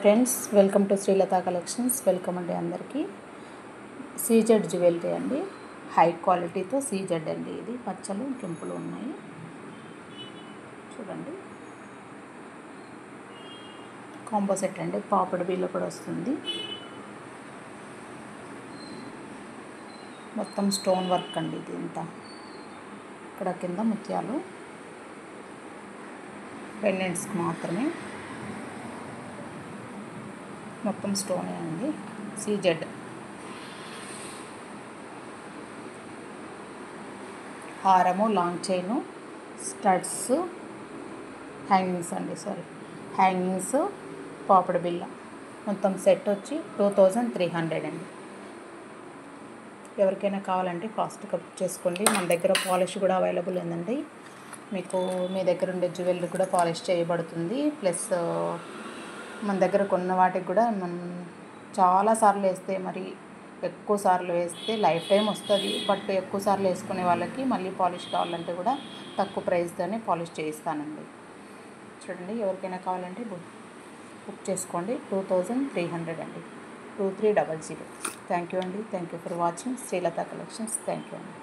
Friends, welcome to Srilatha collections. Welcome అండి అందరికీ. CZ jewellery అండి, హై క్వాలిటీతో సీజెడ్ అండి. ఇది పచ్చలు కెంపులు ఉన్నాయి చూడండి. కాంబో సెట్ అండి, పాపడ్ బిల్ల కూడా వస్తుంది. మొత్తం స్టోన్ వర్క్ అండి. ఇది ఇంత ఇక్కడ కింద ముత్యాలు పెండెంట్స్కి మాత్రమే, మొత్తం స్టోనే అండి. సీజెడ్ హారము, లాంగ్ చైను, స్టడ్స్, హ్యాంగింగ్స్ అండి. హ్యాంగింగ్స్, పాపడ్ బిల్ల మొత్తం సెట్ వచ్చి 2300 అండి. ఎవరికైనా కావాలంటే ఫాస్ట్గా బుక్ చేసుకోండి. మన దగ్గర పాలిష్ కూడా అవైలబుల్ ఉందండి. మీకు మీ దగ్గర ఉండే జ్యువెలరీ కూడా పాలిష్ చేయబడుతుంది. ప్లస్ మన దగ్గర కొన్న వాటికి కూడా మనం చాలాసార్లు వేస్తే, మరి ఎక్కువ సార్లు వేస్తే లైఫ్ టైం వస్తుంది. బట్ ఎక్కువ సార్లు వేసుకునే వాళ్ళకి మళ్ళీ పాలిష్ కావాలంటే కూడా తక్కువ ప్రైస్తోనే పాలిష్ చేయిస్తానండి. చూడండి, ఎవరికైనా కావాలంటే బుక్ చేసుకోండి. 2300 అండి, 2300. థ్యాంక్ యూ అండి. Thank you for watching Srilatha collections. Thank you అండి.